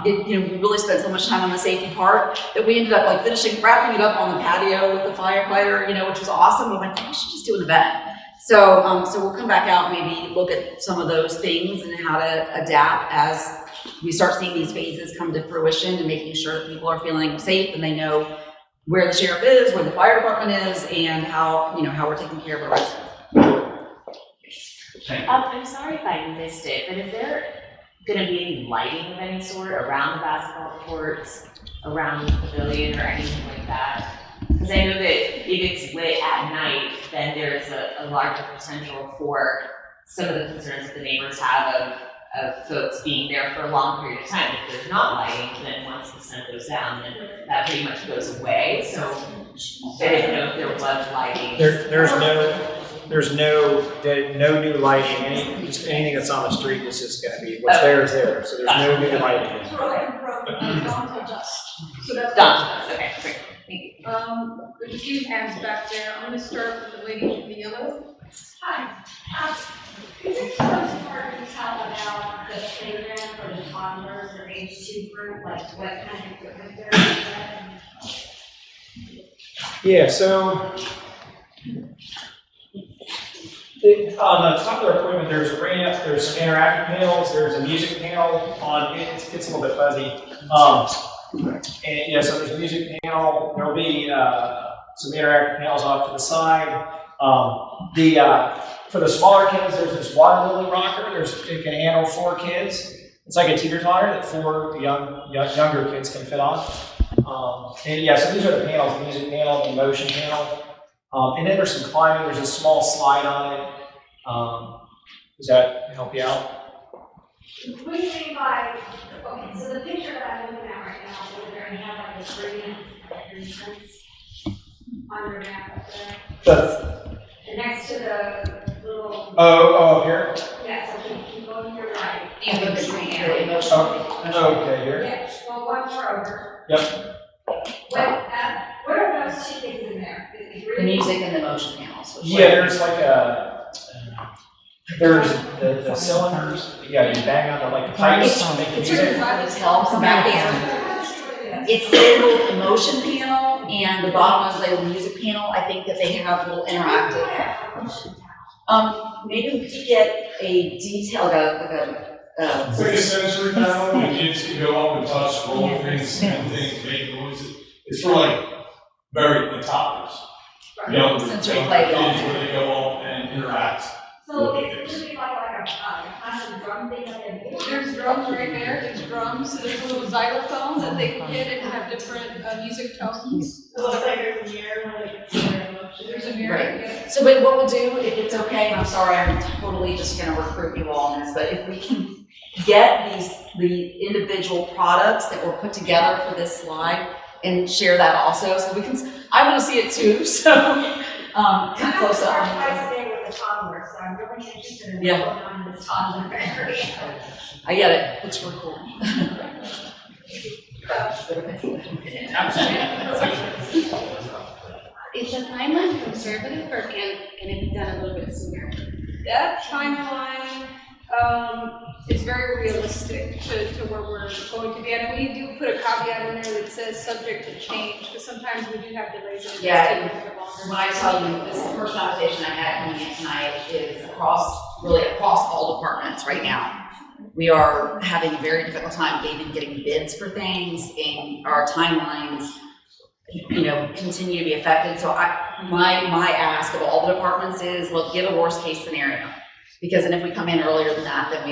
we really spent so much time on the safety part that we ended up like wrapping it up on the patio with the firefighter, you know, which was awesome. We're like, we should just do an event. So we'll come back out, maybe look at some of those things and how to adapt as we start seeing these phases come to fruition, and making sure that people are feeling safe and they know where the sheriff is, where the fire department is, and how we're taking care of our residents. I'm sorry if I missed it, but is there going to be any lighting of any sort around the basketball courts, around the pavilion, or anything like that? Because I know that if it's lit at night, then there's a larger potential for some of the concerns that the neighbors have of folks being there for a long period of time. If there's not lighting, then once the sun goes down, then that pretty much goes away. So I didn't know if there was lighting. There's no new lighting. Just anything that's on the street is just going to be what's there is there. So there's no new lighting. So that's done. Okay, great. Thank you. There's a few hands back there. I'm going to start with the lady in the yellow. Hi. Could you tell us more detail about the playground for the toddlers or age 2 group, like what kind of equipment they're using? Yeah, so on the top of the equipment, there's a ramp, there's some interactive panels, there's a music panel on it. It's a little bit fuzzy. And yeah, so there's a music panel. There'll be some interactive panels off to the side. For the smaller kids, there's this Waterleigh rocker. It can handle 4 kids. It's like a teeter-totter that 4 younger kids can fit on. And yeah, so these are the panels, the music panel, the motion panel. And then there's some climbing, there's a small slide on it. Does that help you out? What do you mean by, okay, so the picture that I'm looking at right now, where they're gonna have like a green entrance on your map up there. And next to the little. Oh, up here? Yeah, so keep going to your right. And the emotional. Okay, here. Yeah, well, one more over. Yep. What are those two things in there? The music and the motion panels. Yeah, there's like there's the cylinders. Yeah, you bang on the like pipes to make the music. Helps back there. It's the little emotion panel, and the bottom one's like a music panel. I think that they have a little interactive. Maybe we could get a detail, it's like a sensory panel, the kids can go up and touch, roll things, and things, make noises. It's for like the toddlers. Sensory playground. Kids where they go up and interact. So it's really like a classic drum thing that they do. There's drums right there, there's drums, there's little xylophones that they can hit and have different music tones. So it's like there's a mirror, There's a mirror, Right. yeah. So, but what we'll do, if it's okay, and I'm sorry, I'm totally just gonna recruit you all on this, but if we can get the individual products that were put together for this slide and share that also, so we can, I wanna see it too, so, come close up. Twice a day with the toddler, so I'm really interested in Yeah. going on this toddler area. I get it, it's really cool. Is the timeline conservative or can it be done a little bit sooner? That timeline, is very realistic to where we're going to be. And we do put a caveat in there that says subject to change, because sometimes we do have delays and it Yeah. takes a little bit longer. When I tell you, this is the first conversation I had coming in tonight is really across all departments right now. We are having a very difficult time even getting bids for things, and our timelines, continue to be affected. So my ask of all the departments is, look, give a worst case scenario. Because then if we come in earlier than that, then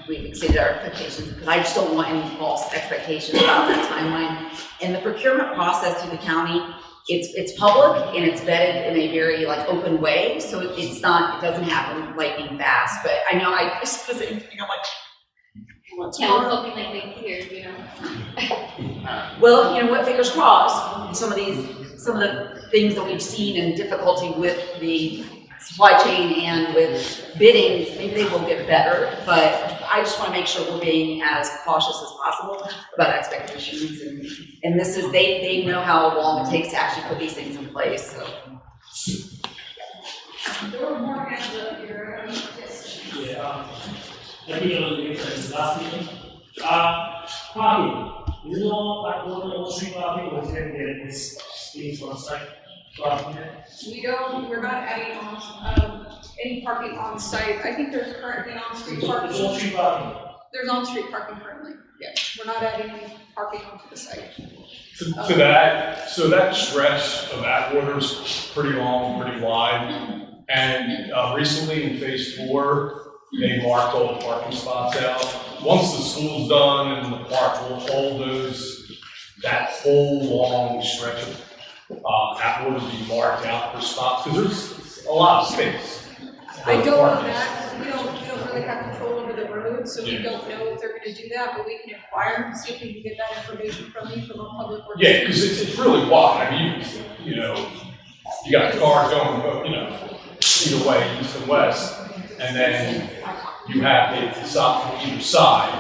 we've exceeded our expectations. Because I just don't want any false expectations about that timeline. And the procurement process through the county, it's public and it's vetted in a very open way. So it doesn't happen lightning fast. But I know I just was thinking, I'm like, Yeah, we're hoping like next year, Well, you know what, fingers crossed, some of the things that we've seen and difficulty with the supply chain and with bidding, maybe they will get better, but I just want to make sure we're being as cautious as possible about expectations. And this is, they know how long it takes to actually put these things in place, so. There were more hands up here. Yeah, let me know the last meeting. Parking. You know, like what street parking was there in this space on site? We're not adding on, any parking on site. I think there's currently on-street parking. There's on-street parking. There's on-street parking currently, yeah. We're not adding any parking onto the site. To that, so that stretch of Atwater is pretty long, pretty wide. And recently in phase 4, they marked all the parking spots out. Once the school's done and the park will hold that whole long stretch of Atwater will be marked out for spots, because there's a lot of space. I don't know that, because we don't really have control over the road, so we don't know if they're gonna do that, but we can inquire and see if we can get that information from you, from our public works. Yeah, because it's really wide. I mean, you got cars going, either way, east and west, and then you have the stop from either side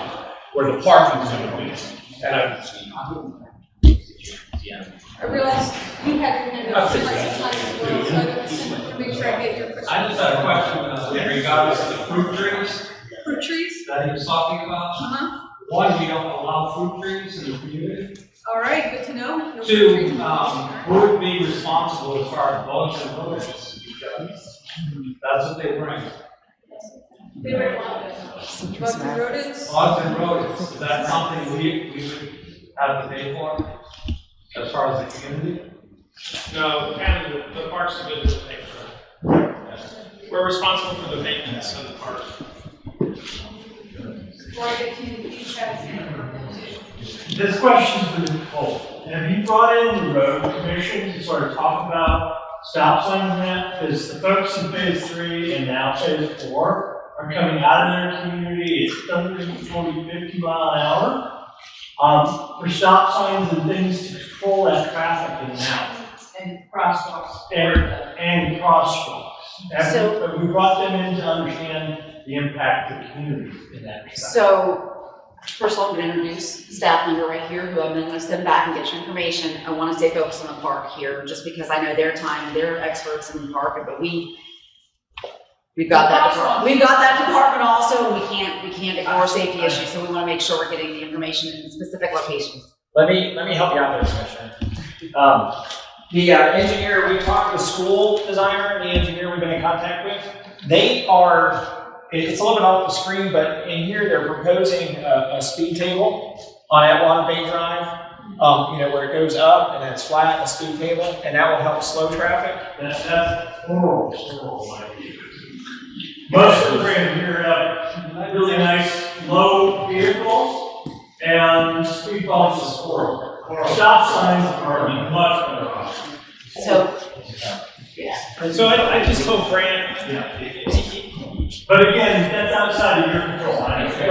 where the parking is going to be. And I realize you had your hand up, so much time as well, so I just want to make sure I get your question. I just had a question in regards to the fruit trees. Fruit trees? That he was talking about. Uh-huh. One, we don't allow fruit trees in the community. All right, good to know. No fruit Two, trees. who would be responsible as far as bugs and rodents? Because that's what they bring. They were bugs and rodents. Bugs and rodents, is that something we would have to pay for? As far as the community? No, county, the parks are good to pay for. We're responsible for the maintenance of the park. before I get to you, please have This question's for Nicole. Have you brought in the road commission to sort of talk about stop signs and that? Because the folks in phase 3 and now phase 4 are coming out of their community at 30, 40, 50 mile an hour for stop signs and things to control that traffic in and out. And crosswalks. And crosswalks. Have we brought them in to understand the impact of the community in that respect? So, first of all, I'm going to introduce a staff member right here who I'm then going to send back and get your information. I want to stay focused on the park here just because I know their time, they're experts in the park, but we've got that department. We've got that department also, and we can't ignore safety issues, so we want to make sure we're getting the information in specific locations. Let me help you out there, Commissioner. The engineer, we talked to the school designer and the engineer we've been in contact with. They are, it's a little bit off the screen, but in here they're proposing a speed table on Atwater Bay Drive, where it goes up and then it's flat, a speed table, and that will help slow traffic. That's horrible. Most of the around here have really nice low vehicles and speed bumps is horrible. Stop signs are much better option. So, So I just told Grant, but again, that's outside of your control.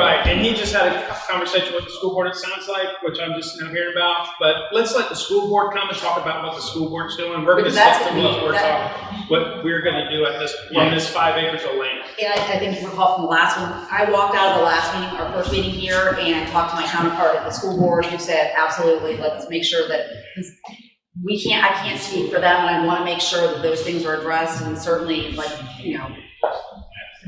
right, and he just had a conversation with the school board, it sounds like, which I'm just now hearing about. But let's let the school board come and talk about what the school board's doing. We're going to stick to what we're going to do at this, on this 5 acres of land. And I think you recall from the last one, I walked out of the last meeting, our first meeting here, and talked to my counterpart at the school board who said, absolutely, let's make sure that, I can't speak for them, and I want to make sure that those things are addressed, and certainly,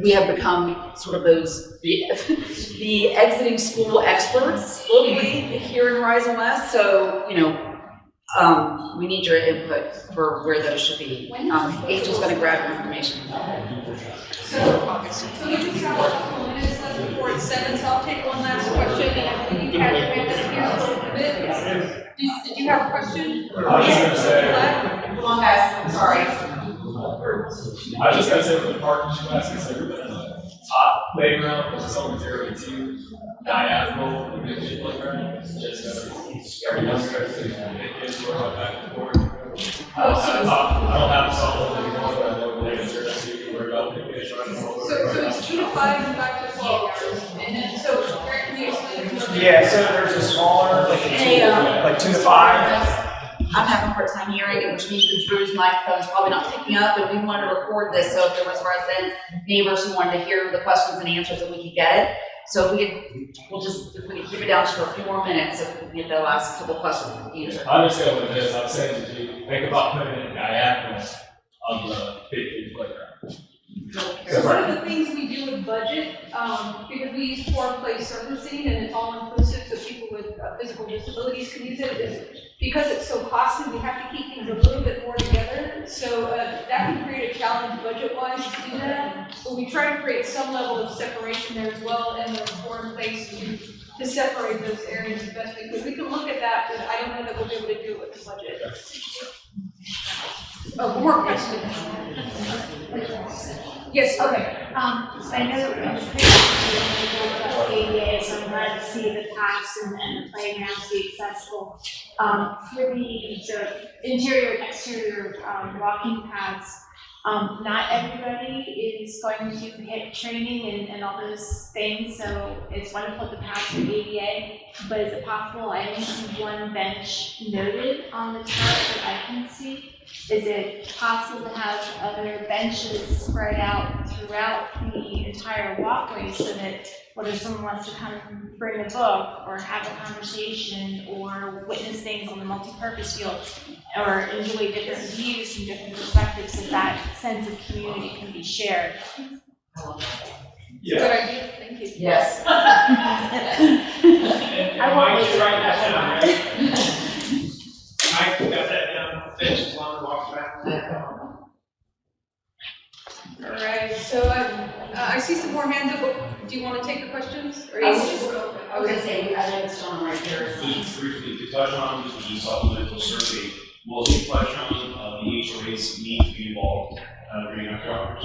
we have become sort of the exiting school experts locally here in Horizon West, so, we need your input for where those should be. Angel's going to grab your information. So we just have a couple minutes left before it's 7, so I'll take one last question, and I believe you had your hand up here for a little bit. Did you have a question? I was just going to say. Come on, guys, I'm sorry. I was just going to say for the parking classes, top playground, which is on 0-2, diagonal, playground, just every young kids run back and forth. I don't have a solid anymore, but I know later, so you can worry about the kids running forward. So it's 2 to 5 and back to 12 hours, and then, so, Grant, can you explain? Yeah, so there's a smaller, like 2 to 5. I'm having a hard time hearing it, which means the Drew's microphone's probably not picking up, and we wanted to record this, so if there was residents, neighbors who wanted to hear the questions and answers, that we could get it. So if we could keep it down just for a few more minutes, so we can get the last couple questions answered. I understand what it is. I'm saying to you, think about putting it in diagonal of the big kids playground. So one of the things we do with budget, because we use four-place surfacing and it's all inclusive, so people with physical disabilities can use it, is because it's so costly, we have to keep things a little bit more together. So that can create a challenge budget-wise to do that. But we try to create some level of separation there as well, and there's four in place to separate those areas as best we could. We can look at that, but I don't know that we'll be able to do it with the budget. Oh, more questions? Yes, okay. I know in the previous ADA, so I'm glad to see the paths and the playgrounds be accessible. For the interior, exterior walking paths, not everybody is going to get training and all those things, so it's wonderful the paths for ADA, but is it possible, I only see one bench noted on the chart that I can see. Is it possible to have other benches spread out throughout the entire walkway so that whether someone wants to come and bring a book or have a conversation or witness things on the multi-purpose field or enjoy different views from different perspectives, so that sense of community can be shared? Yeah. Good idea, thank you. Yes. I want to write that down, right? I got that down, benches on the walk back. All right, so I see some more hands up. Do you want to take the questions? Or I was going to say, I know it's on right here. Just briefly, to touch on the supplemental survey, will the question on the HOAs need to be involved during after hours?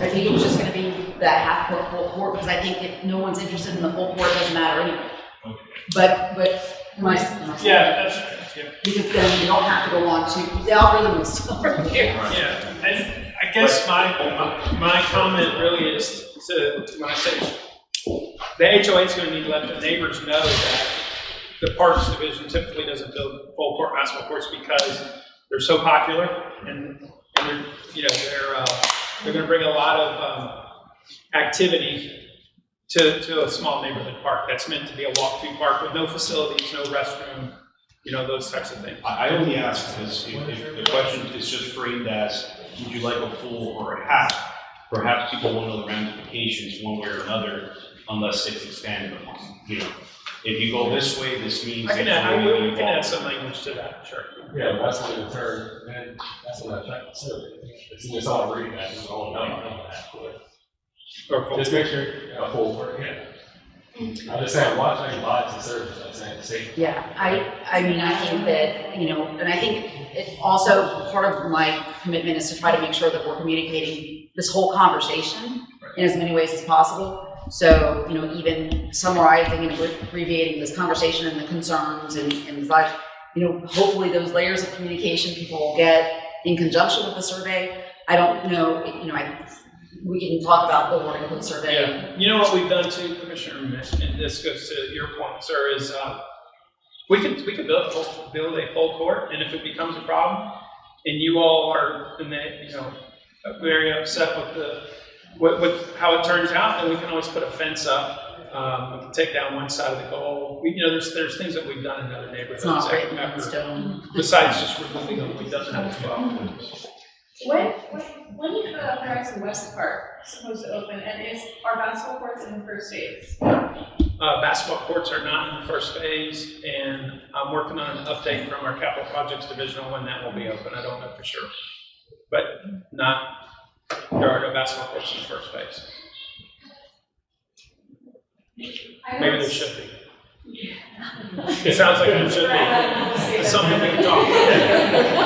I think it was just gonna be that half court, full court, because I think if no one's interested in the full court, it doesn't matter anyway. But my. Yeah, that's right, yeah. Because then you don't have to go on to, the algorithm is still right there. Yeah, and I guess my comment really is to, when I say, the HOA is gonna need to let the neighbors know that the Parks Division typically doesn't build full court basketball courts because they're so popular, and they're, you know, they're gonna bring a lot of activity to a small neighborhood park that's meant to be a walk-through park with no facilities, no restroom, you know, those types of things. I only ask because if the question is just framed as, would you like a full or a half? Perhaps people won't know the ramifications one way or another unless it's expanded upon. You know, if you go this way, this means. We can add some language to that, sure. Yeah, but that's what the term, and that's what I checked the survey. It's all reading that, it's all about that. Just make sure, full work, yeah. I'm just saying, watching lots of service, I'm saying the same. Yeah, I mean, I think that, you know, and I think it also, part of my commitment is to try to make sure that we're communicating this whole conversation in as many ways as possible. So, you know, even summarizing and abbreviating this conversation and the concerns and like, you know, hopefully those layers of communication people will get in conjunction with the survey. I don't know, you know, we can talk about the wording of the survey. Yeah. You know what we've done too, Commissioner, and this goes to your point, sir, is we could build a full court, and if it becomes a problem, and you all are very upset with how it turns out, then we can always put a fence up. We can take down one side of the goal. There's things that we've done in other neighborhoods. It's not written in stone. Besides just removing them, we've done that as well. When is the Horizon West Park supposed to open, and are basketball courts in the first phase? Basketball courts are not in the first phase, and I'm working on an update from our capital projects division on when that will be open. I don't know for sure, but there are no basketball courts in the first phase. Maybe there should be. It sounds like there should be. It's something we can talk about.